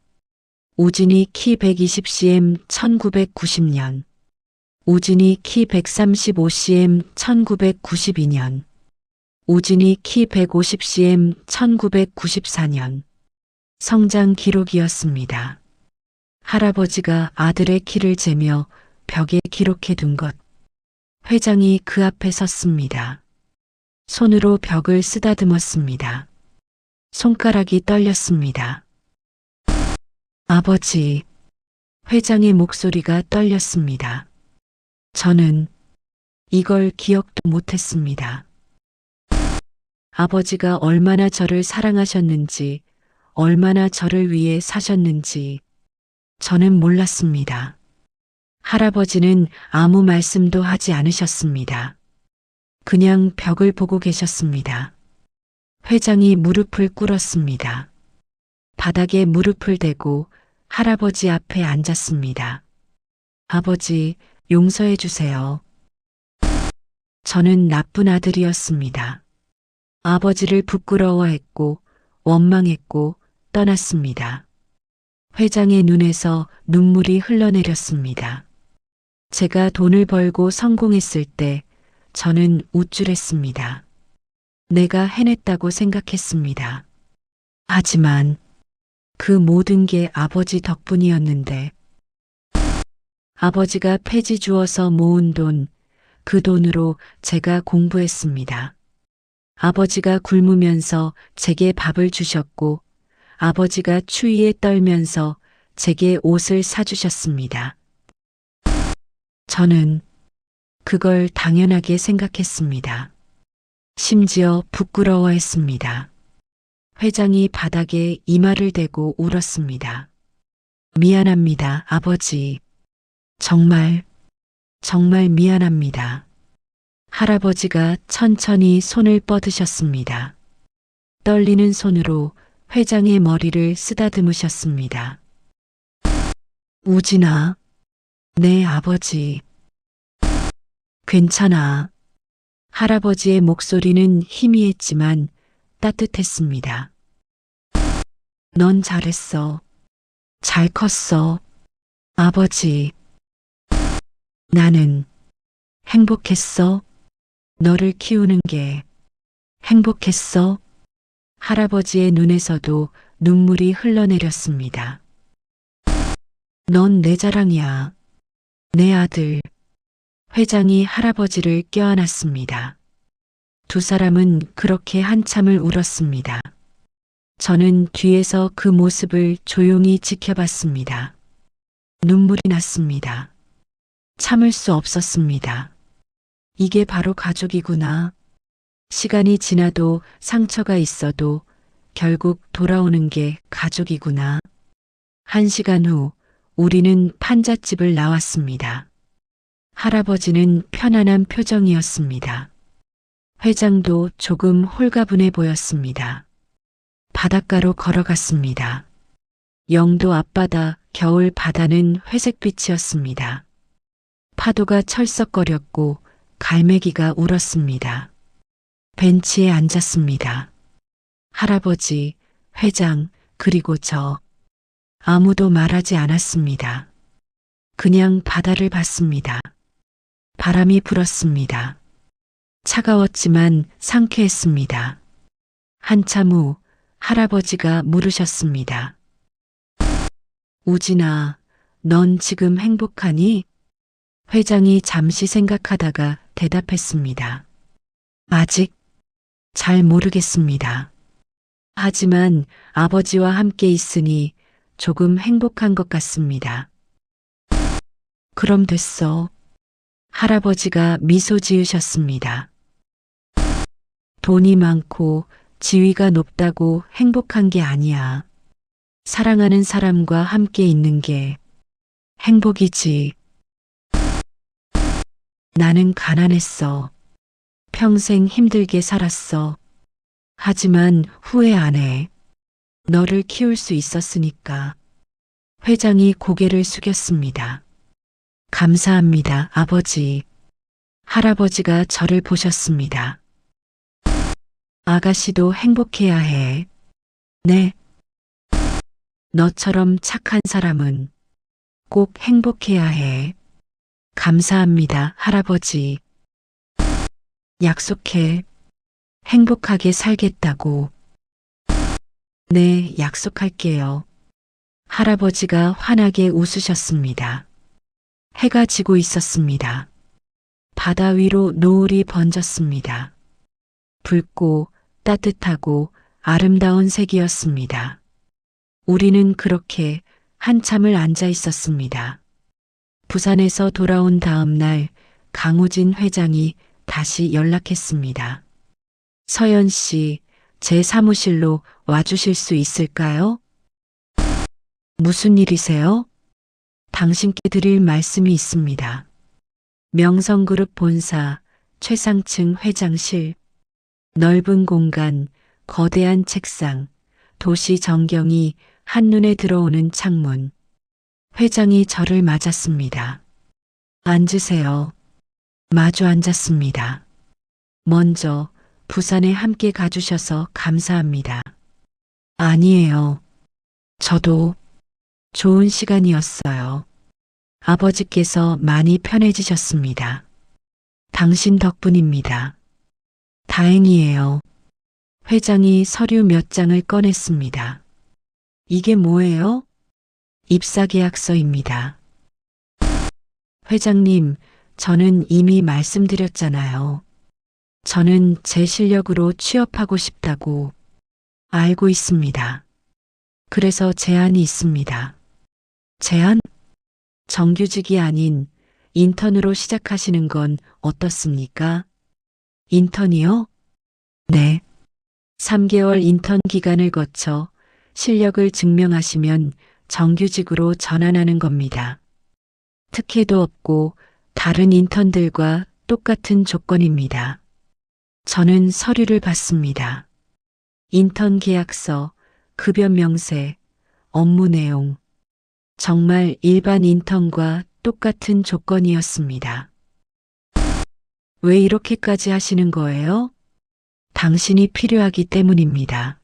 우진이 키 120cm 1990년. 우진이 키 135cm 1992년. 우진이 키 150cm 1994년. 성장 기록이었습니다. 할아버지가 아들의 키를 재며 벽에 기록해 둔 것. 회장이 그 앞에 섰습니다. 손으로 벽을 쓰다듬었습니다. 손가락이 떨렸습니다. 아버지, 회장의 목소리가 떨렸습니다. 저는 이걸 기억도 못했습니다. 아버지가 얼마나 저를 사랑하셨는지, 얼마나 저를 위해 사셨는지 저는 몰랐습니다. 할아버지는 아무 말씀도 하지 않으셨습니다. 그냥 벽을 보고 계셨습니다. 회장이 무릎을 꿇었습니다. 바닥에 무릎을 대고 할아버지 앞에 앉았습니다. 아버지, 용서해 주세요. 저는 나쁜 아들이었습니다. 아버지를 부끄러워했고 원망했고 떠났습니다. 회장의 눈에서 눈물이 흘러내렸습니다. 제가 돈을 벌고 성공했을 때 저는 우쭐했습니다. 내가 해냈다고 생각했습니다. 하지만 그 모든 게 아버지 덕분이었는데 아버지가 폐지 주어서 모은 돈, 그 돈으로 제가 공부했습니다. 아버지가 굶으면서 제게 밥을 주셨고 아버지가 추위에 떨면서 제게 옷을 사주셨습니다. 저는 그걸 당연하게 생각했습니다. 심지어 부끄러워했습니다. 회장이 바닥에 이마를 대고 울었습니다. 미안합니다, 아버지. 정말 미안합니다. 할아버지가 천천히 손을 뻗으셨습니다. 떨리는 손으로 회장의 머리를 쓰다듬으셨습니다. 우진아, 내 아버지. 괜찮아. 할아버지의 목소리는 희미했지만 따뜻했습니다. 넌 잘했어. 잘 컸어. 아버지. 나는 행복했어. 너를 키우는 게 행복했어. 할아버지의 눈에서도 눈물이 흘러내렸습니다. 넌 내 자랑이야. 내 아들. 회장이 할아버지를 껴안았습니다. 두 사람은 그렇게 한참을 울었습니다. 저는 뒤에서 그 모습을 조용히 지켜봤습니다. 눈물이 났습니다. 참을 수 없었습니다. 이게 바로 가족이구나. 시간이 지나도 상처가 있어도 결국 돌아오는 게 가족이구나. 1시간 후 우리는 판잣집을 나왔습니다. 할아버지는 편안한 표정이었습니다. 회장도 조금 홀가분해 보였습니다. 바닷가로 걸어갔습니다. 영도 앞바다, 겨울 바다는 회색빛이었습니다. 파도가 철썩거렸고 갈매기가 울었습니다. 벤치에 앉았습니다. 할아버지, 회장, 그리고 저. 아무도 말하지 않았습니다. 그냥 바다를 봤습니다. 바람이 불었습니다. 차가웠지만 상쾌했습니다. 한참 후 할아버지가 물으셨습니다. 우진아, 넌 지금 행복하니? 회장이 잠시 생각하다가 대답했습니다. 아직 잘 모르겠습니다. 하지만 아버지와 함께 있으니 조금 행복한 것 같습니다. 그럼 됐어. 할아버지가 미소 지으셨습니다. 돈이 많고 지위가 높다고 행복한 게 아니야. 사랑하는 사람과 함께 있는 게 행복이지. 나는 가난했어. 평생 힘들게 살았어. 하지만 후회 안 해. 너를 키울 수 있었으니까. 회장이 고개를 숙였습니다. 감사합니다, 아버지. 할아버지가 저를 보셨습니다. 아가씨도 행복해야 해. 네. 너처럼 착한 사람은 꼭 행복해야 해. 감사합니다, 할아버지. 약속해. 행복하게 살겠다고. 네, 약속할게요. 할아버지가 환하게 웃으셨습니다. 해가 지고 있었습니다. 바다 위로 노을이 번졌습니다. 붉고 따뜻하고 아름다운 색이었습니다. 우리는 그렇게 한참을 앉아 있었습니다. 부산에서 돌아온 다음 날 강우진 회장이 다시 연락했습니다. 서연 씨, 제 사무실로 와주실 수 있을까요? 무슨 일이세요? 당신께 드릴 말씀이 있습니다. 명성그룹 본사 최상층 회장실, 넓은 공간, 거대한 책상, 도시 전경이 한눈에 들어오는 창문. 회장이 저를 맞았습니다. 앉으세요. 마주 앉았습니다. 먼저 부산에 함께 가주셔서 감사합니다. 아니에요. 저도 좋은 시간이었어요. 아버지께서 많이 편해지셨습니다. 당신 덕분입니다. 다행이에요. 회장이 서류 몇 장을 꺼냈습니다. 이게 뭐예요? 입사계약서입니다. 회장님, 저는 이미 말씀드렸잖아요. 저는 제 실력으로 취업하고 싶다고. 알고 있습니다. 그래서 제안이 있습니다. 제안? 정규직이 아닌 인턴으로 시작하시는 건 어떻습니까? 인턴이요? 네. 3개월 인턴 기간을 거쳐 실력을 증명하시면 정규직으로 전환하는 겁니다. 특혜도 없고 다른 인턴들과 똑같은 조건입니다. 저는 서류를 받습니다. 인턴 계약서, 급여 명세, 업무 내용. 정말 일반 인턴과 똑같은 조건이었습니다. 왜 이렇게까지 하시는 거예요? 당신이 필요하기 때문입니다.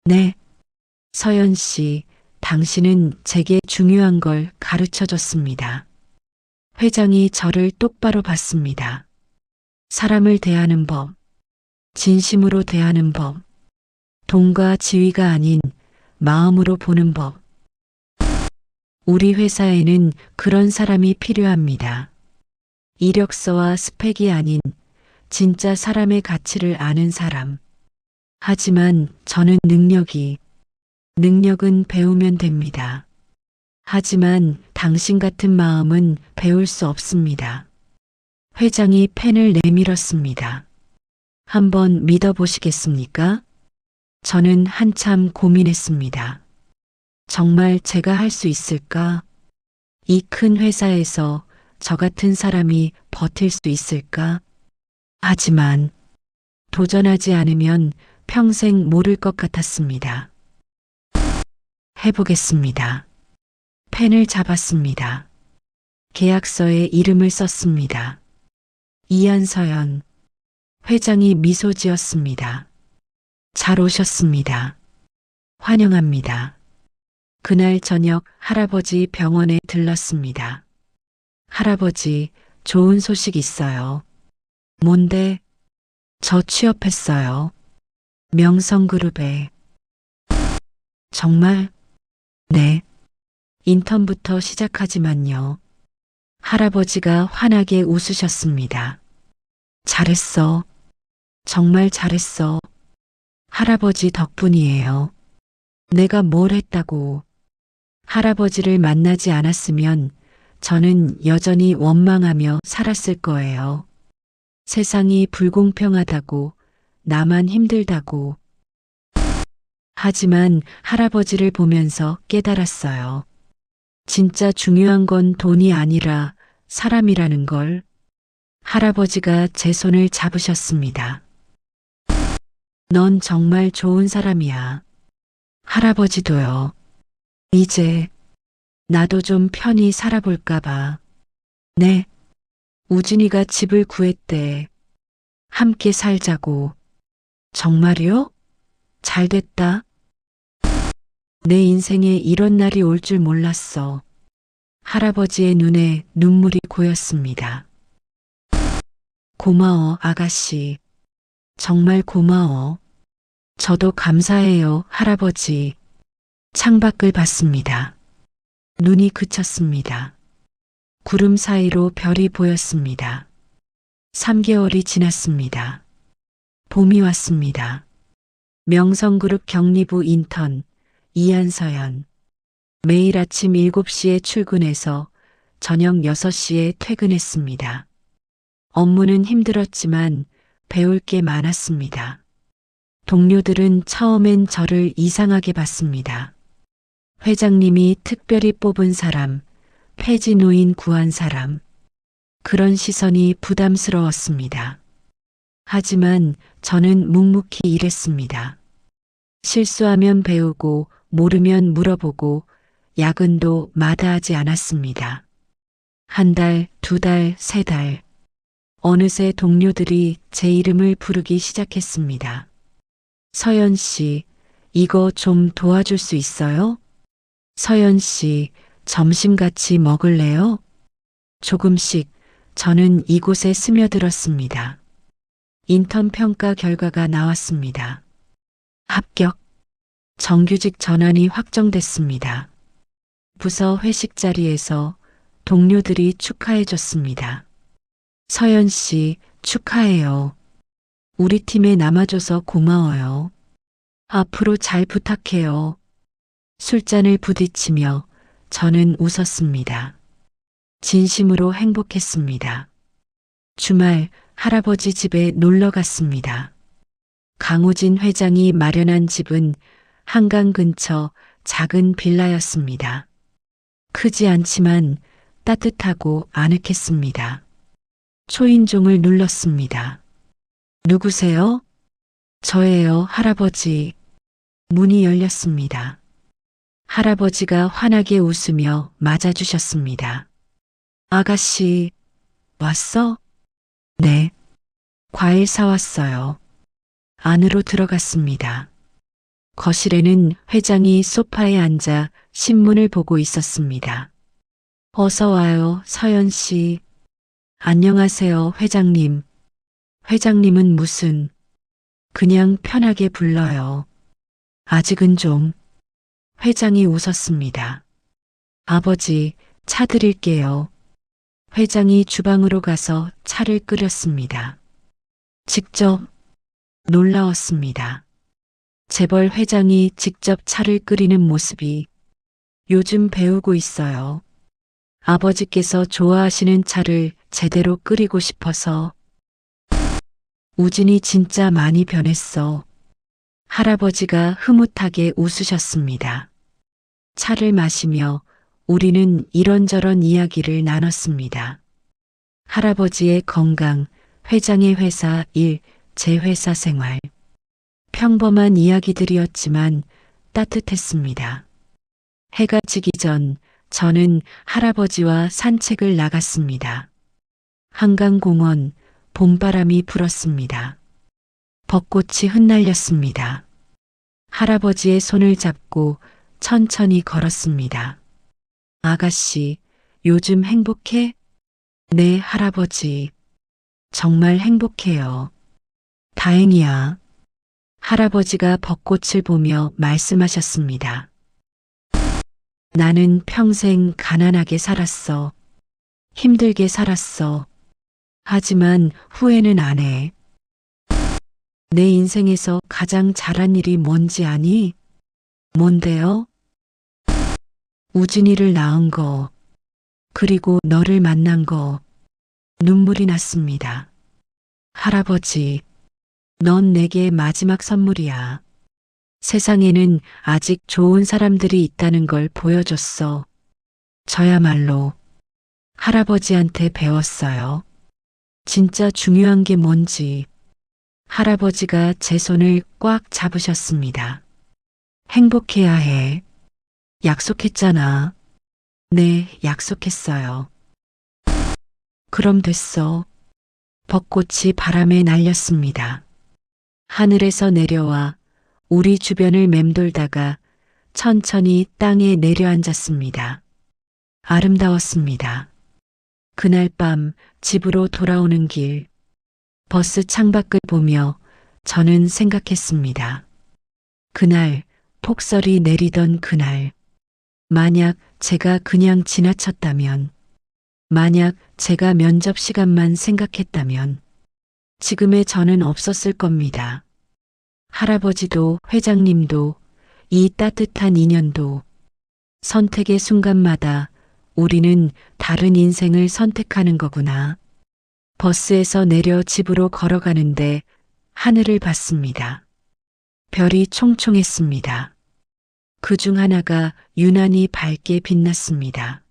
네. 서연 씨, 당신은 제게 중요한 걸 가르쳐 줬습니다. 회장이 저를 똑바로 봤습니다. 사람을 대하는 법, 진심으로 대하는 법, 돈과 지위가 아닌 마음으로 보는 법. 우리 회사에는 그런 사람이 필요합니다. 이력서와 스펙이 아닌 진짜 사람의 가치를 아는 사람. 하지만 저는 능력은 배우면 됩니다. 하지만 당신 같은 마음은 배울 수 없습니다. 회장이 펜을 내밀었습니다. 한번 믿어보시겠습니까? 저는 한참 고민했습니다. 정말 제가 할 수 있을까? 이 큰 회사에서 저 같은 사람이 버틸 수 있을까? 하지만 도전하지 않으면 평생 모를 것 같았습니다. 해보겠습니다. 펜을 잡았습니다. 계약서에 이름을 썼습니다. 이한서연. 회장이 미소 지었습니다. 잘 오셨습니다. 환영합니다. 그날 저녁 할아버지 병원에 들렀습니다. 할아버지, 좋은 소식 있어요. 뭔데? 저 취업했어요. 명성그룹에. 정말? 네. 인턴부터 시작하지만요. 할아버지가 환하게 웃으셨습니다. 잘했어. 정말 잘했어. 할아버지 덕분이에요. 내가 뭘 했다고. 할아버지를 만나지 않았으면 저는 여전히 원망하며 살았을 거예요. 세상이 불공평하다고, 나만 힘들다고. 하지만 할아버지를 보면서 깨달았어요. 진짜 중요한 건 돈이 아니라 사람이라는 걸. 할아버지가 제 손을 잡으셨습니다. 넌 정말 좋은 사람이야. 할아버지도요. 이제 나도 좀 편히 살아볼까 봐. 네. 우진이가 집을 구했대. 함께 살자고. 정말요? 잘 됐다. 내 인생에 이런 날이 올 줄 몰랐어. 할아버지의 눈에 눈물이 고였습니다. 고마워, 아가씨. 정말 고마워. 저도 감사해요, 할아버지. 창밖을 봤습니다. 눈이 그쳤습니다. 구름 사이로 별이 보였습니다. 3개월이 지났습니다. 봄이 왔습니다. 명성그룹 경리부 인턴 이한서연. 매일 아침 7시에 출근해서 저녁 6시에 퇴근했습니다. 업무는 힘들었지만 배울 게 많았습니다. 동료들은 처음엔 저를 이상하게 봤습니다. 회장님이 특별히 뽑은 사람, 폐지노인 구한 사람. 그런 시선이 부담스러웠습니다. 하지만 저는 묵묵히 일했습니다. 실수하면 배우고 모르면 물어보고 야근도 마다하지 않았습니다. 1달, 2달, 3달. 어느새 동료들이 제 이름을 부르기 시작했습니다. 서연 씨, 이거 좀 도와줄 수 있어요? 서연 씨, 점심 같이 먹을래요? 조금씩 저는 이곳에 스며들었습니다. 인턴 평가 결과가 나왔습니다. 합격. 정규직 전환이 확정됐습니다. 부서 회식 자리에서 동료들이 축하해 줬습니다. 서연 씨, 축하해요. 우리 팀에 남아줘서 고마워요. 앞으로 잘 부탁해요. 술잔을 부딪히며 저는 웃었습니다. 진심으로 행복했습니다. 주말 할아버지 집에 놀러 갔습니다. 강우진 회장이 마련한 집은 한강 근처 작은 빌라였습니다. 크지 않지만 따뜻하고 아늑했습니다. 초인종을 눌렀습니다. 누구세요? 저예요, 할아버지. 문이 열렸습니다. 할아버지가 환하게 웃으며 맞아주셨습니다. 아가씨, 왔어? 네. 과일 사왔어요. 안으로 들어갔습니다. 거실에는 회장이 소파에 앉아 신문을 보고 있었습니다. 어서 와요, 서연 씨. 안녕하세요, 회장님. 회장님은 무슨, 그냥 편하게 불러요. 아직은 좀. 회장이 웃었습니다. 아버지, 차 드릴게요. 회장이 주방으로 가서 차를 끓였습니다. 직접 놀라웠습니다. 재벌 회장이 직접 차를 끓이는 모습이 요즘 배우고 있어요. 아버지께서 좋아하시는 차를 제대로 끓이고 싶어서. 우진이 진짜 많이 변했어. 할아버지가 흐뭇하게 웃으셨습니다. 차를 마시며 우리는 이런저런 이야기를 나눴습니다. 할아버지의 건강, 회장의 회사 일, 제 회사 생활. 평범한 이야기들이었지만 따뜻했습니다. 해가 지기 전 저는 할아버지와 산책을 나갔습니다. 한강공원, 봄바람이 불었습니다. 벚꽃이 흩날렸습니다. 할아버지의 손을 잡고 천천히 걸었습니다. 아가씨, 요즘 행복해? 네, 할아버지. 정말 행복해요. 다행이야. 할아버지가 벚꽃을 보며 말씀하셨습니다. 나는 평생 가난하게 살았어. 힘들게 살았어. 하지만 후회는 안 해. 내 인생에서 가장 잘한 일이 뭔지 아니? 뭔데요? 우진이를 낳은 거, 그리고 너를 만난 거. 눈물이 났습니다. 할아버지, 넌 내게 마지막 선물이야. 세상에는 아직 좋은 사람들이 있다는 걸 보여줬어. 저야말로 할아버지한테 배웠어요. 진짜 중요한 게 뭔지. 할아버지가 제 손을 꽉 잡으셨습니다. 행복해야 해. 약속했잖아. 네, 약속했어요. 그럼 됐어. 벚꽃이 바람에 날렸습니다. 하늘에서 내려와 우리 주변을 맴돌다가 천천히 땅에 내려앉았습니다. 아름다웠습니다. 그날 밤 집으로 돌아오는 길, 버스 창밖을 보며 저는 생각했습니다. 그날 폭설이 내리던 그날, 만약 제가 그냥 지나쳤다면, 만약 제가 면접 시간만 생각했다면 지금의 저는 없었을 겁니다. 할아버지도 회장님도 이 따뜻한 인연도 선택의 순간마다 우리는 다른 인생을 선택하는 거구나. 버스에서 내려 집으로 걸어가는데 하늘을 봤습니다. 별이 총총했습니다. 그중 하나가 유난히 밝게 빛났습니다.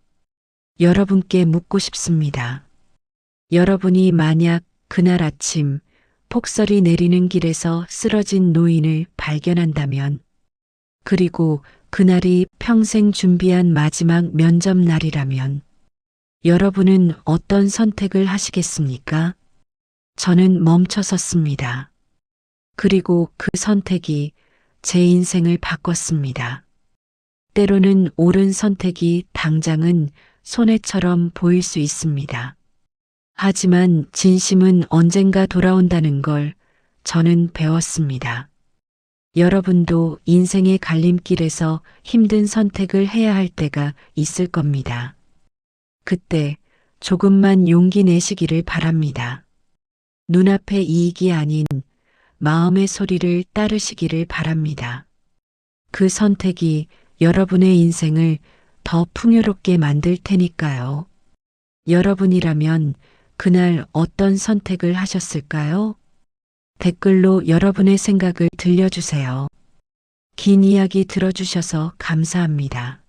여러분께 묻고 싶습니다. 여러분이 만약 그날 아침 폭설이 내리는 길에서 쓰러진 노인을 발견한다면, 그리고 그날이 평생 준비한 마지막 면접 날이라면, 여러분은 어떤 선택을 하시겠습니까? 저는 멈춰섰습니다. 그리고 그 선택이 제 인생을 바꿨습니다. 때로는 옳은 선택이 당장은 손해처럼 보일 수 있습니다. 하지만 진심은 언젠가 돌아온다는 걸 저는 배웠습니다. 여러분도 인생의 갈림길에서 힘든 선택을 해야 할 때가 있을 겁니다. 그때 조금만 용기 내시기를 바랍니다. 눈앞의 이익이 아닌 마음의 소리를 따르시기를 바랍니다. 그 선택이 여러분의 인생을 더 풍요롭게 만들 테니까요. 여러분이라면 그날 어떤 선택을 하셨을까요? 댓글로 여러분의 생각을 들려주세요. 긴 이야기 들어주셔서 감사합니다.